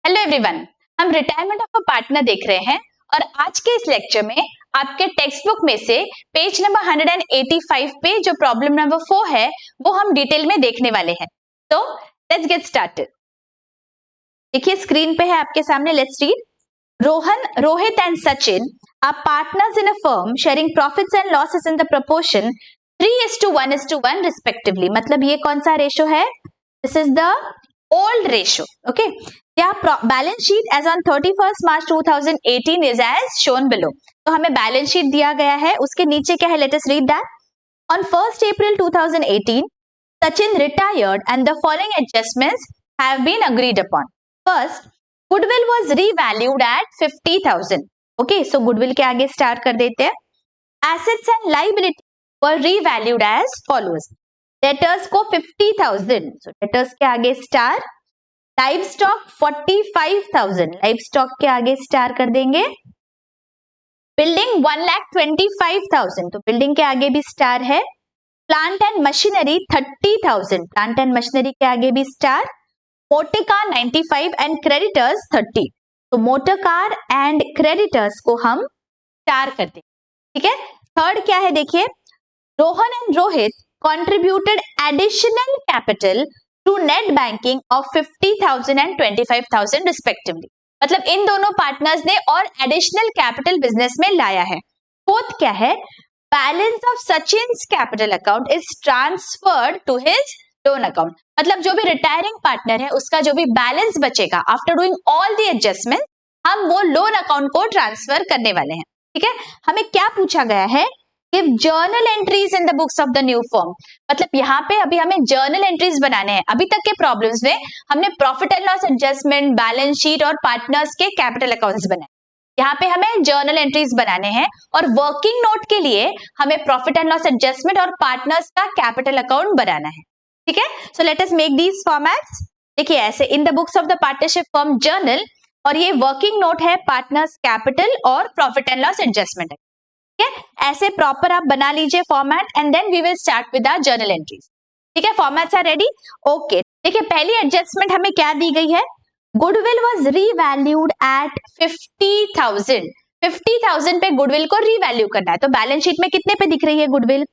Hello everyone, हम retirement of a partner देख रहे हैं और आज के इस लेक्चर में आपके टेक्स्ट बुक में से पेज नंबर 185 पे जो प्रॉब्लम नंबर 4 है वो हम डिटेल में देखने वाले हैं। तो लेट्स गेट स्टार्टेड। देखिए स्क्रीन पे है आपके सामने, let's read. Rohan, Rohit and Sachin are partners in a firm sharing profits and losses in the proportion 3:1:1 respectively. मतलब ये कौन सा रेशो है? This is the old ratio. Okay, balance sheet as on 31st March 2018 is as shown below. तो हमें balance sheet दिया गया है, उसके नीचे क्या है? Let us read that. On 1st April 2018 Sachin retired and the following adjustments have been agreed upon. First, goodwill was revalued at 50,000. Okay, so goodwill के आगे start कर देते हैं। Assets and liabilities were revalued as follows. Debtors को 50,000, so debtors के आगे star. Livestock 45,000, livestock के आगे star कर देंगे। Building 1,25,000, तो building के आगे भी star है। Plant and machinery 30,000, plant and machinery के आगे भी star. Motor car 95 and creditors 30, तो मोटर कार एंड क्रेडिटर्स को हम स्टार करते हैं। ठीक है, थर्ड क्या है? देखिए, Rohan and Rohit contributed additional capital to net banking of 50,000 and 25,000 respectively. मतलब इन दोनों पार्टनर्स ने और एडिशनल कैपिटल बिजनेस में लाया है। फोर्थ क्या है? Balance of Sachin's capital account is transferred to his loan account. मतलब जो भी रिटायरिंग पार्टनर है उसका जो भी बैलेंस बचेगा after doing all the adjustment, हम वो लोन अकाउंट को ट्रांसफर करने वाले हैं। ठीक है, हमें क्या पूछा गया है? Give journal entries in the books of the new firm. मतलब यहाँ पे अभी हमें जर्नल एंट्रीज बनाने हैं। अभी तक के प्रॉब्लम्स में हमने profit and loss adjustment, balance sheet और पार्टनर्स के कैपिटल अकाउंट्स बनाए। यहाँ पे हमें जर्नल एंट्रीज बनाने हैं और वर्किंग नोट के लिए हमें प्रॉफिट एंड लॉस एडजस्टमेंट और पार्टनर्स का कैपिटल अकाउंट बनाना है। ठीक है, so let us make these formats. देखिए ऐसे, in the books of the partnership firm journal, और ये वर्किंग नोट है पार्टनर्स कैपिटल और प्रॉफिट एंड लॉस एडजस्टमेंट। ठीक है, ऐसे प्रॉपर आप बना लीजिए format and then we will start with the journal entries. ठीक है, फॉर्मेट्स आर रेडी। ओके, देखिए पहली एडजस्टमेंट हमें क्या दी गई है? Goodwill was revalued eight 50,000। 50,000 पे गुडविल को रीवैल्यू करना है, तो बैलेंस शीट में कितने पे दिख रही है goodwill?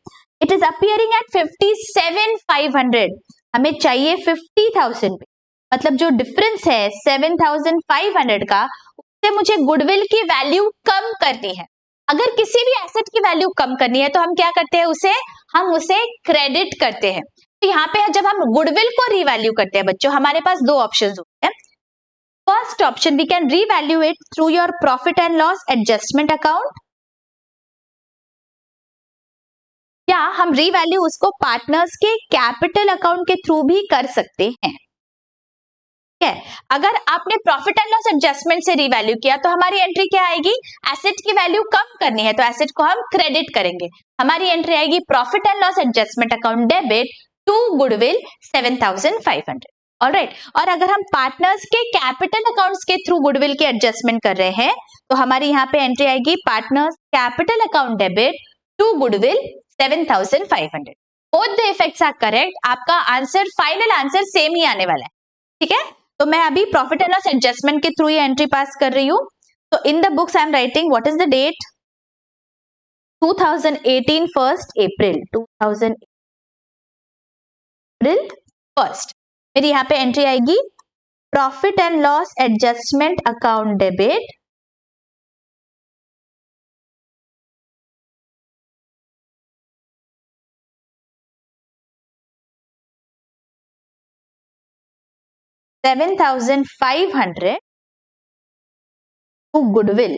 It is appearing at 57,500। हमें चाहिए 50,000 पे, मतलब जो डिफरेंस है 7,500 का, उससे मुझे गुडविल की वैल्यू कम करनी है। अगर किसी भी एसेट की वैल्यू कम करनी है तो हम क्या करते हैं? हम उसे क्रेडिट करते हैं। तो यहाँ पे जब हम गुडविल को रीवैल्यू करते हैं बच्चों, हमारे पास दो ऑप्शन होते हैं। First option, we can revalue it through your profit and loss adjustment account, या हम रीवैल्यू उसको पार्टनर्स के कैपिटल अकाउंट के थ्रू भी कर सकते हैं। ठीक है, अगर आपने प्रॉफिट एंड लॉस एडजस्टमेंट से रीवैल्यू किया तो हमारी एंट्री क्या आएगी? एसेट की वैल्यू कम करनी है तो एसेट को हम क्रेडिट करेंगे। हमारी एंट्री आएगी profit and loss adjustment account debit to goodwill 7,500। Alright, और अगर हम पार्टनर्स के कैपिटल अकाउंट्स के थ्रू गुडविल के एडजस्टमेंट कर रहे हैं तो हमारी यहाँ पे एंट्री आएगी partners capital account debit to goodwill 7,500। Both the effects are correct. आपका आंसर, फाइनल आंसर सेम ही आने वाला है। ठीक है, तो मैं अभी प्रॉफिट एंड लॉस एडजस्टमेंट के थ्रू ये एंट्री पास कर रही हूँ। तो in the books I am writing what is the date? 2018 1st April 2018 1st। मेरी यहाँ पे एंट्री आएगी profit and loss adjustment account debit $7,500 to goodwill.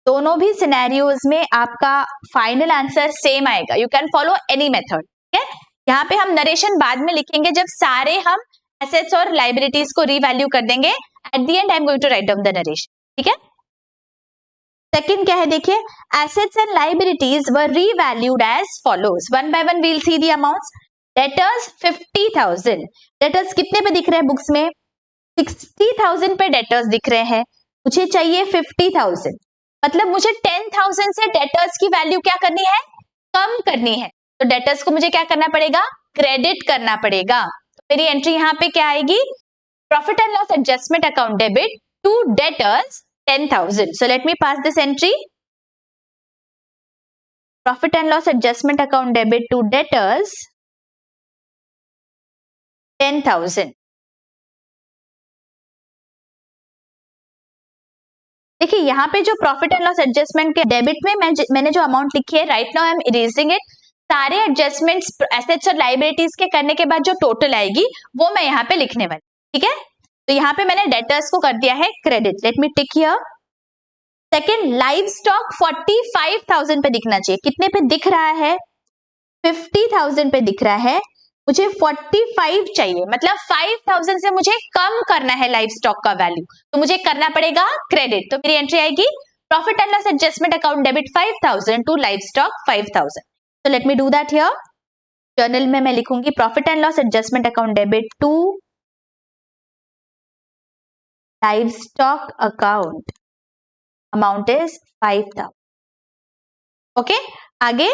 दोनों भी सिनेरियोज में आपका फाइनल आंसर सेम आएगा। You can follow any method. ठीक है, यहाँ पे हम नरेशन बाद में लिखेंगे जब सारे हम एसेट्स और लाइबिलिटीज को रीवैल्यू कर देंगे। At the end I am going to write down the narration. ठीक है, सेकंड क्या है? देखिए, assets and liabilities were revalued as follows. One by one we'll see the amounts. Debtors 50,000, debtors कितने पे दिख रहे हैं बुक्स में? 60,000 पे डेटर्स दिख रहे हैं। मुझे चाहिए 50,000, मतलब मुझे 10,000 से डेटर्स की वैल्यू क्या करनी है? कम करनी है। तो डेटर्स को मुझे क्या करना पड़ेगा? क्रेडिट करना पड़ेगा। मेरी एंट्री यहाँ पे क्या आएगी? Profit and loss adjustment account debit to debtors 10,000. So let me pass this entry. Profit and loss adjustment account debit to debtors 10,000. देखिए यहाँ पे जो प्रॉफिट एंड लॉस एडजस्टमेंट के डेबिट में मैंने जो अमाउंट लिखी है, right now I am erasing it. सारे एडजस्टमेंट्स एसेट्स और लाइबिलिटीज के करने के बाद जो टोटल आएगी वो मैं यहाँ पे लिखने वाली. ठीक है, तो यहाँ पे मैंने डेटर्स को कर दिया है credit. Let me tick here. Second, live stock 45,000 पे दिखना चाहिए. कितने पे दिख रहा है? 50,000 पे दिख रहा है. मुझे 45 चाहिए, मतलब 5,000 से मुझे कम करना है लाइव स्टॉक का वैल्यू, तो मुझे करना पड़ेगा क्रेडिट. तो मेरी एंट्री आएगी profit and loss adjustment account debit 5,000 to livestock 5,000. तो let me do that here. Journal में मैं लिखूंगी profit and loss adjustment account debit to livestock account, amount is 5,000. Okay, आगे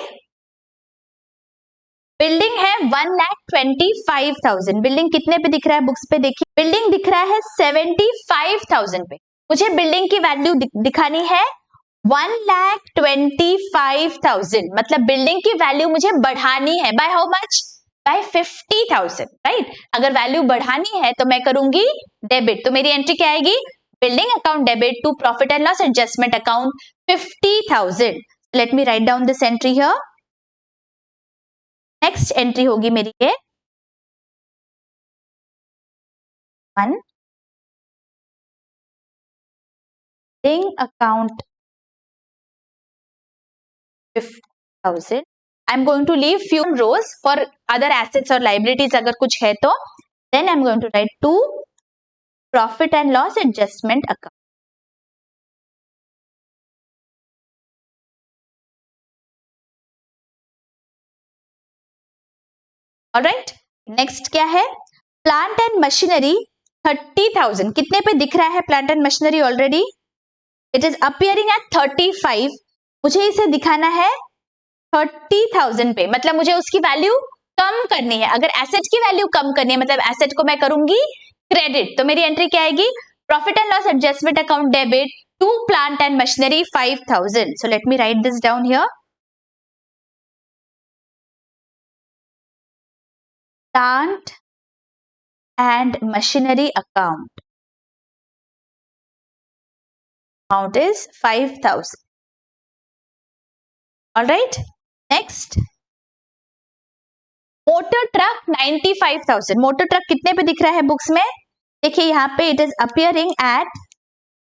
बिल्डिंग है 1,25,000. Building कितने पे दिख रहा है बुक्स पे? देखिए बिल्डिंग दिख रहा है 75,000 पे. मुझे बिल्डिंग की वैल्यू दिखानी है 1,25,000, मतलब बिल्डिंग की वैल्यू मुझे बढ़ानी है. By how much? By 50,000. Right, अगर वैल्यू बढ़ानी है तो मैं करूंगी डेबिट. तो मेरी एंट्री क्या आएगी? Building account debit to profit and loss adjustment account 50,000. Let me write down this entry here. Next entry होगी मेरी ये 1 building account 50,000. I am going to leave few rows for other assets और liabilities अगर कुछ है तो. Then I am going to write to profit and loss adjustment account. Alright, next क्या है? Plant and machinery 30,000. कितने पे दिख रहा है plant and machinery? Already it is appearing at 35. मुझे इसे दिखाना है 30,000 पे, मतलब मुझे उसकी वैल्यू कम करनी है. अगर एसेट की वैल्यू कम करनी है, मतलब एसेट को मैं करूंगी क्रेडिट. तो मेरी एंट्री क्या आएगी? Profit and loss adjustment account debit to plant and machinery 5,000. So let me write this down here. Plant and machinery account, amount is 5,000. All right, next motor truck 95,000. Motor truck कितने पे दिख रहा है books में? देखिए यहाँ पे it is appearing eight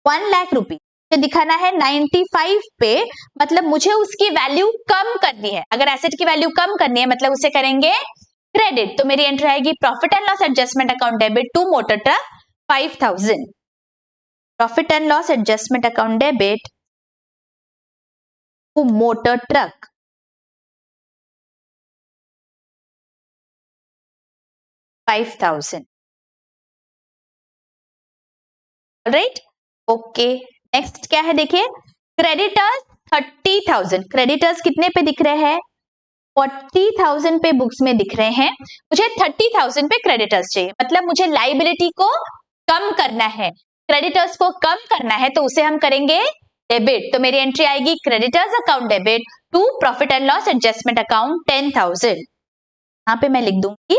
1 lakh रुपी. दिखाना है 95 पे, मतलब मुझे उसकी वैल्यू कम करनी है. अगर एसेट की वैल्यू कम करनी है मतलब उसे करेंगे क्रेडिट. तो मेरी एंट्री आएगी profit and loss adjustment account debit to motor truck 5,000. Profit and loss adjustment account debit to motor truck 5,000. Right, okay. Next क्या है? देखिए क्रेडिटर्स 30,000. क्रेडिटर्स कितने पे दिख रहे हैं? 40,000 पे बुक्स में दिख रहे हैं. मुझे 30,000 पे क्रेडिटर्स चाहिए, मतलब मुझे लाइबिलिटी को कम करना है. क्रेडिटर्स को कम करना है तो उसे हम करेंगे डेबिट. तो मेरी एंट्री आएगी creditors account debit to profit and loss adjustment account 10,000. यहाँ पे मैं लिख दूंगी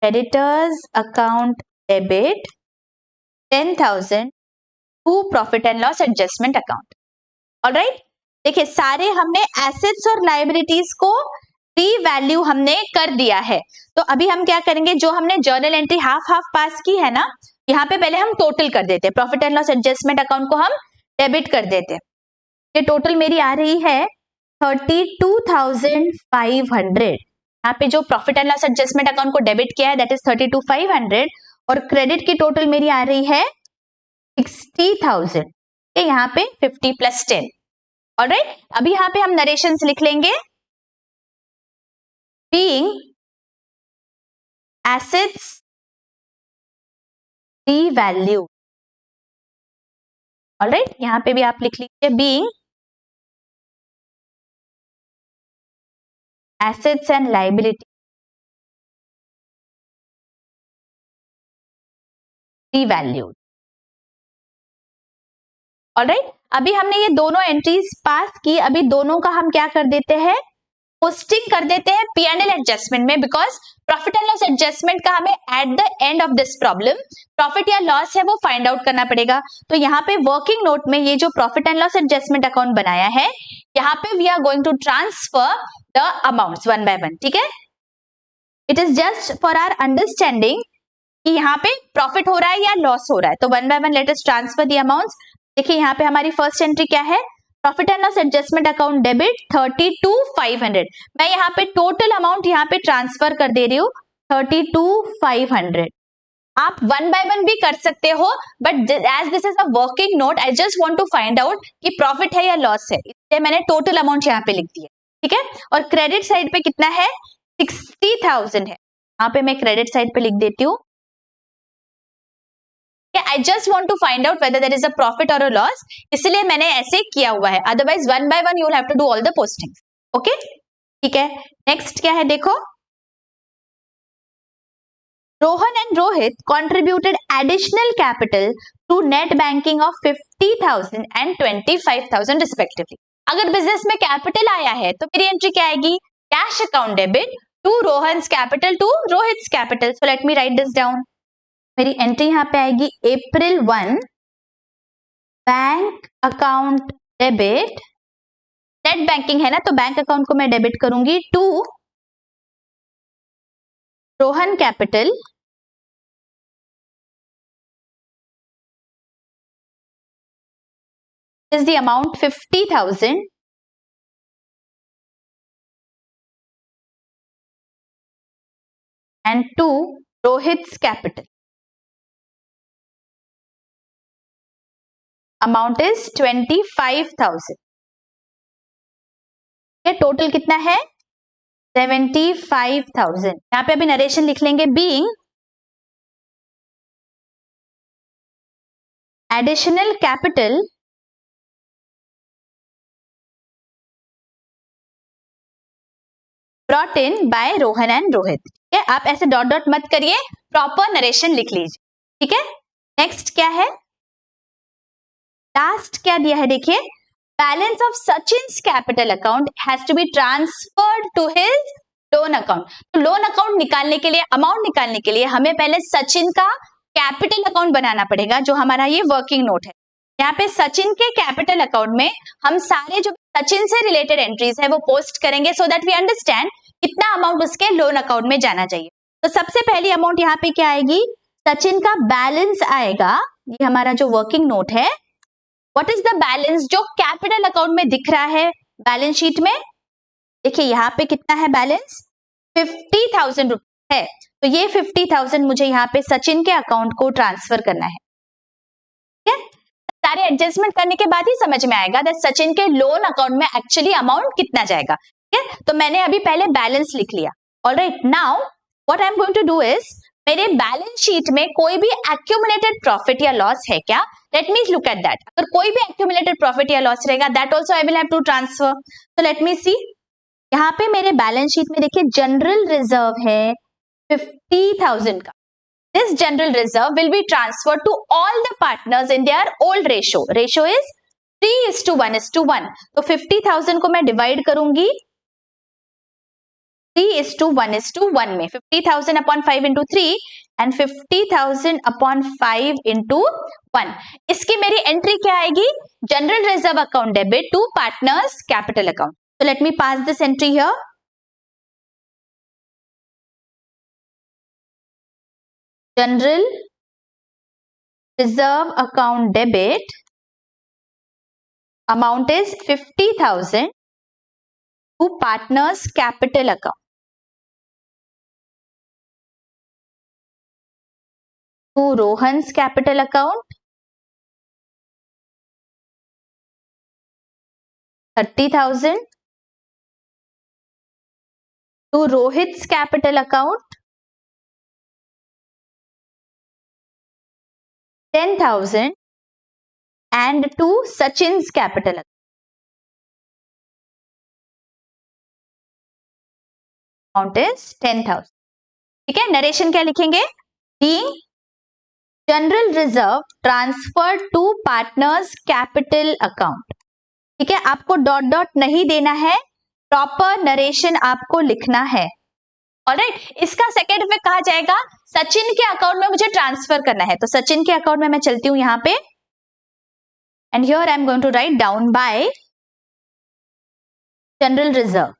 creditors account debit 10,000 to profit and loss adjustment account. Alright, देखिए सारे हमने एसेट्स और लाइबिलिटीज को रीवैल्यू हमने कर दिया है. तो अभी हम क्या करेंगे? जो हमने journal entry half half past की है ना, यहाँ पे पहले हम टोटल कर देते हैं. Profit and loss adjustment account को हम डेबिट कर देते हैं. ये टोटल मेरी आ रही है 32,500. यहाँ पे जो profit and loss adjustment account को डेबिट किया है दैट इज 32,500 और क्रेडिट की टोटल मेरी आ रही है 60,000. यहाँ पे 50 प्लस 10. ऑलराइट, अभी यहाँ पे हम नरेशंस लिख लेंगे. Being assets revalue. ऑलराइट, यहाँ पे भी आप लिख लीजिए being assets and liability revalued. Alright, अभी हमने ये दोनों एंट्रीज पास की, अभी दोनों का हम क्या कर देते हैं, पोस्टिंग कर देते हैं P&L एडजस्टमेंट में, because profit and loss adjustment का हमें eight the end of this problem profit या लॉस है वो फाइंड आउट करना पड़ेगा। तो यहाँ पे वर्किंग नोट में ये जो profit and loss adjustment account बनाया है, यहाँ पे we are going to transfer the amounts one by one, ठीक है। It is just for our understanding कि यहाँ पे प्रॉफिट हो रहा है या लॉस हो रहा है। तो one by one let us transfer the amounts. देखिए यहाँ पे हमारी फर्स्ट एंट्री क्या है, profit and loss adjustment account debit 32,500। मैं यहाँ पे टोटल अमाउंट यहाँ पे ट्रांसफर कर दे रही हूँ 32,500। आप वन बाय वन भी कर सकते हो, but as this is a working note, I just want to find out कि प्रॉफिट है या लॉस है, इसलिए मैंने टोटल अमाउंट यहाँ पे लिख दिया, ठीक है। और क्रेडिट साइड पे कितना है, 60,000 है, यहाँ पे मैं क्रेडिट साइड पे लिख देती हूँ। I just want to find out whether there is a profit or a loss, इसलिए मैंने ऐसे किया हुआ है, otherwise one by one you will have to do all the posting, okay, ठीक है। नेक्स्ट क्या है, देखो, Rohan and Rohit contributed additional capital to net banking of 50,000 and 25,000 respectively। अगर बिजनेस में कैपिटल आया है तो मेरी एंट्री क्या आएगी, cash account debit to Rohan's capital to रोहित्स capital. So let me write this down. मेरी एंट्री यहाँ पे आएगी April 1 bank account debit, net banking है ना तो बैंक अकाउंट को मैं डेबिट करूंगी to Rohan capital is the amount 50,000 and to Rohit's capital amount is 25,000। ये टोटल कितना है 75,000। यहाँ पे अभी नरेशन लिख लेंगे, being additional capital brought in by Rohan and Rohit. ठीक है, आप ऐसे डॉट डॉट मत करिए, प्रॉपर नरेशन लिख लीजिए, ठीक है। नेक्स्ट क्या है, लास्ट क्या दिया है, देखिए, balance of Sachin's capital account has to be transferred to his loan account. तो लोन अकाउंट निकालने के लिए, अमाउंट निकालने के लिए हमें पहले सचिन का कैपिटल अकाउंट बनाना पड़ेगा, जो हमारा ये वर्किंग नोट है। यहाँ पे सचिन के कैपिटल अकाउंट में हम सारे जो सचिन से रिलेटेड एंट्रीज है वो पोस्ट करेंगे, सो दैट वी अंडरस्टैंड कितना अमाउंट उसके लोन अकाउंट में जाना चाहिए। तो सबसे पहली अमाउंट यहाँ पे क्या आएगी, सचिन का बैलेंस आएगा, ये हमारा जो वर्किंग नोट है। व्हाट इज द बैलेंस जो कैपिटल अकाउंट में दिख रहा है बैलेंस शीट में, देखिए यहाँ पे कितना है बैलेंस, 50,000 रुपए है। तो ये 50,000 मुझे यहाँ पे सचिन के अकाउंट को ट्रांसफर करना है, ठीक है। सारे एडजस्टमेंट करने के बाद ही समझ में आएगा दैट सचिन के लोन अकाउंट में एक्चुअली अमाउंट कितना जाएगा, ठीक है। तो मैंने अभी पहले बैलेंस लिख लिया। Alright, now what I am going to do is, मेरे बैलेंस शीट में कोई भी एक्यूमुलेटेड प्रॉफिट या लॉस है क्या, let me look at that. अगर कोई भी एक्यूमुलेटेड प्रॉफिट या लॉस रहेगा, that also I will have to transfer. तो लेट मी सी, यहाँ पे मेरे बैलेंस शीट में देखिए जनरल रिजर्व है 50,000 का। This general reserve will be transferred to all the partners in their old ratio. Ratio is 3:1:1. तो 50,000 को मैं डिवाइड करूंगी 3:1:1 में, 50,000 upon 5 into 3 and 50,000 upon 5 into 1। इसकी मेरी एंट्री क्या आएगी, general reserve account debit to partners capital account. So let me pass this entry here. General reserve account debit amount is 50,000 to partners capital account to Rohan's capital account 30,000 to Rohit's capital account 10,000 and to Sachin's capital account। Amount is 10,000। ठीक है, narration क्या लिखेंगे? Being general reserve transferred to partners capital account. ठीक है, आपको dot dot नहीं देना है, प्रॉपर नरेशन आपको लिखना है। ऑलराइट, इसका सेकेंड इफेक्ट कहा जाएगा सचिन के अकाउंट में मुझे ट्रांसफर करना है। तो सचिन के अकाउंट में मैं चलती हूं यहां पे, and here I am going to write down by general reserve.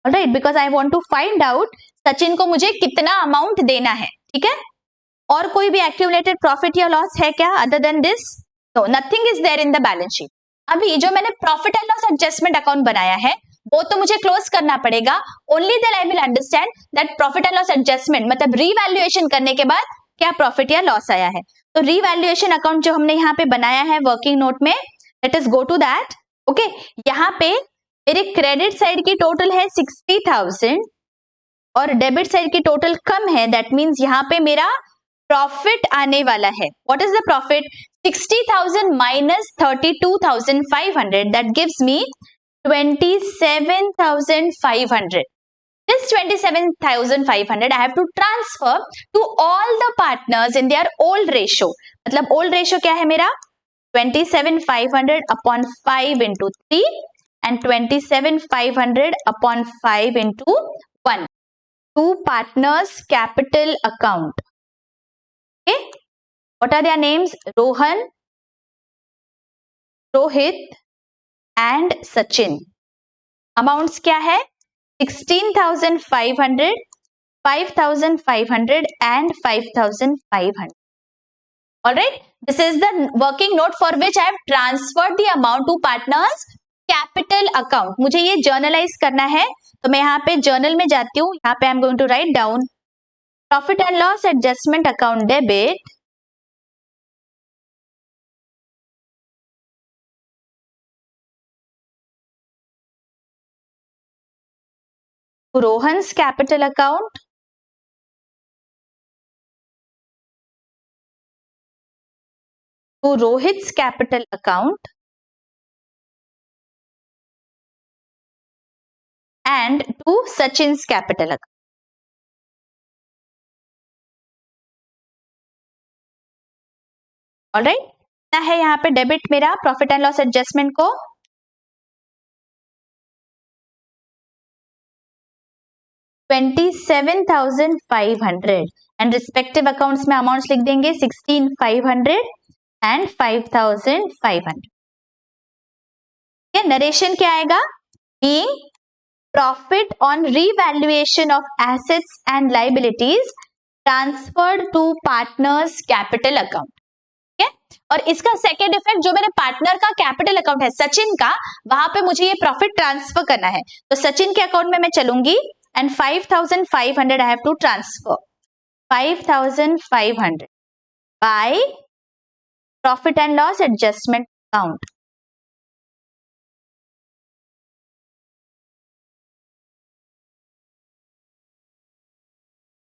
Alright, because I want to find out Sachin को मुझे कितना अमाउंट देना है। ठीक है, और कोई भी एक्यूमुलेटेड प्रॉफिट या लॉस है क्या other than this? No, nothing is there in the balance sheet. अभी जो मैंने profit and loss adjustment account बनाया है वो तो मुझे क्लोज करना पड़ेगा। Only then I will understand that profit and loss adjustment मतलब रीवैल्यूएशन करने के बाद क्या प्रॉफिट या लॉस आया है। तो रीवैल्यूएशन अकाउंट जो हमने यहाँ पे बनाया है वर्किंग नोट में, let us go to that. Okay, यहाँ पे मेरे क्रेडिट साइड की टोटल है 60,000 और डेबिट साइड की टोटल कम है, दैट मीन्स यहाँ पे मेरा प्रॉफिट आने वाला है। What is the profit? 60,000 minus 32,500, that gives me 27,500. This 27,500 I have to transfer to all the partners in their old ratio. मतलब old ratio क्या है मेरा? 27,500 upon 5 into 3 and 27,500 upon 5 into 1. Two partners capital account. Okay, what are their names? Rohan, Rohit and Sachin. Amounts क्या है? 16,500, 5,500 and 5,500. Alright, this is the working note for which I have transferred the amount to partners capital account. मुझे ये generalized करना है, तो मैं यहाँ पे जर्नल में जाती हूँ। यहाँ पे I am going to write down profit and loss adjustment account debit Rohan's capital account to Rohit's capital account and to Sachin's capital account. Alright, कितना है यहाँ पे डेबिट मेरा प्रॉफिट एंड लॉस एडजस्टमेंट को? 27,500 एंड रिस्पेक्टिव अकाउंट्स में amounts लिख देंगे 16,500 and 5,500. Narration क्या आएगा? Being profit on revaluation of assets and liabilities transferred to partners capital account. ठीक है, और इसका सेकेंड इफेक्ट जो मेरे पार्टनर का कैपिटल अकाउंट है सचिन का, वहां पे मुझे ये प्रॉफिट ट्रांसफर करना है। तो सचिन के अकाउंट में मैं चलूंगी and 5,500 I have to transfer 5,500 by profit and loss adjustment account.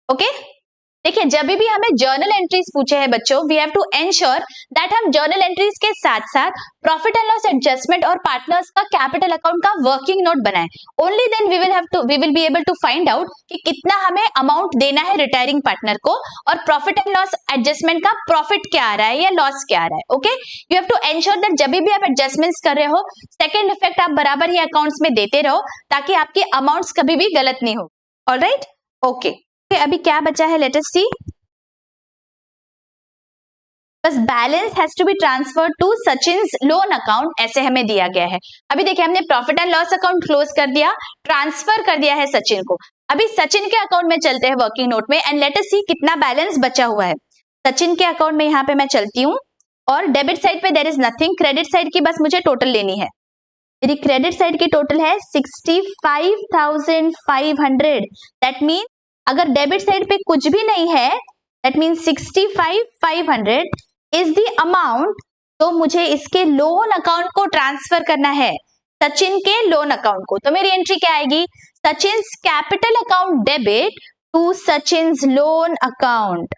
Okay, देखिए जब भी हमें जर्नल एंट्रीज पूछे हैं बच्चों, we have to ensure that हम जर्नल एंट्रीज के साथ साथ प्रॉफिट एंड लॉस एडजस्टमेंट और पार्टनर्स का कैपिटल अकाउंट का वर्किंग नोट बनाएं. Only then we will be able to find out कि कितना हमें अमाउंट देना है रिटायरिंग पार्टनर को और प्रॉफिट एंड लॉस एडजस्टमेंट का प्रॉफिट क्या आ रहा है या लॉस क्या आ रहा है. Okay, you have to ensure that जब भी आप एडजस्टमेंट्स कर रहे हो सेकेंड इफेक्ट आप बराबर ही अकाउंट्स में देते रहो ताकि आपकी अमाउंट्स कभी भी गलत नहीं हो. ऑलराइट, ओके, अभी क्या बचा है लेट अस सी. बस balance has to be transferred to Sachin's loan account, ऐसे हमें दिया गया है. अभी देखिए हमने profit and loss account close कर दिया, ट्रांसफर कर दिया है सचिन को. अभी सचिन के अकाउंट में चलते हैं वर्किंग नोट में एंड लेट अस सी कितना बैलेंस बचा हुआ है. सचिन के अकाउंट में यहाँ पे मैं चलती हूँ और डेबिट साइड पे there is nothing, credit side की बस मुझे टोटल लेनी है. मेरी क्रेडिट साइड की टोटल है 65,500. दैट मीन अगर डेबिट साइड पे कुछ भी नहीं है, that mean 65,500 is the amount तो मुझे इसके लोन अकाउंट को ट्रांसफर करना है, सचिन के लोन अकाउंट को. तो मेरी एंट्री क्या आएगी? Sachin's capital account debit to Sachin's loan account.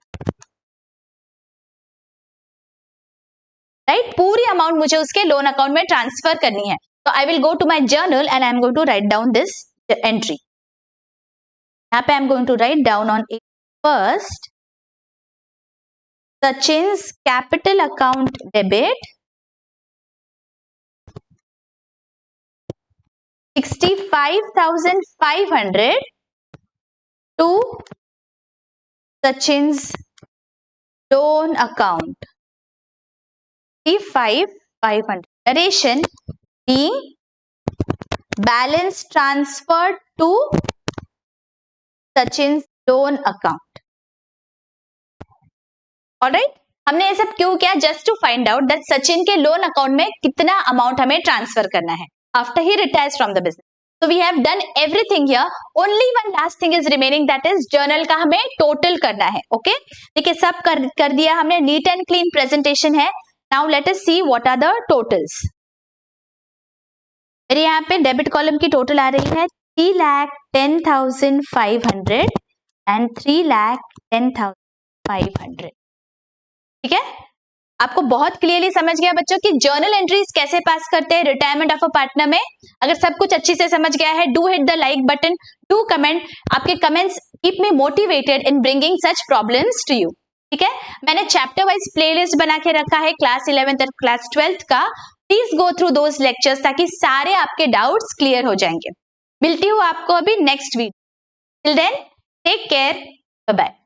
Right, पूरी अमाउंट मुझे उसके लोन अकाउंट में ट्रांसफर करनी है. तो I will go to my journal and I am going to write down this entry. यहाँ पे I am going to write down on first Sachin's capital account debit 65,500 to Sachin's loan account 65,500. Narration being balance transferred to Sachin's loan account. Alright, हमने ये सब क्यों किया? Just to find out that Sachin के loan account में कितना amount हमें transfer करना है after he retires from the business. So we have done everything here. Only one last thing is remaining, that is journal का हमें टोटल करना है. ओके, देखिए सब कर दिया हमने. नीट एंड क्लीन प्रेजेंटेशन है. Now let us see what are the totals. मेरे यहाँ पे डेबिट कॉलम की टोटल आ रही है 3,10,500 एंड 3,10,500. ठीक है, आपको बहुत क्लियरली समझ गया बच्चों कि जर्नल एंट्रीज कैसे पास करते हैं रिटायरमेंट ऑफ अ पार्टनर में. अगर सब कुछ अच्छी से समझ गया है, do hit the like button, do comment. आपके comments keep me motivated in bringing such problems to you. ठीक है, मैंने चैप्टर वाइज प्लेलिस्ट बना के रखा है क्लास 11th और क्लास 12th का. Please go through those lectures ताकि सारे आपके डाउट्स क्लियर हो जाएंगे. मिलती हूँ आपको अभी next video. Till then take care, bye bye.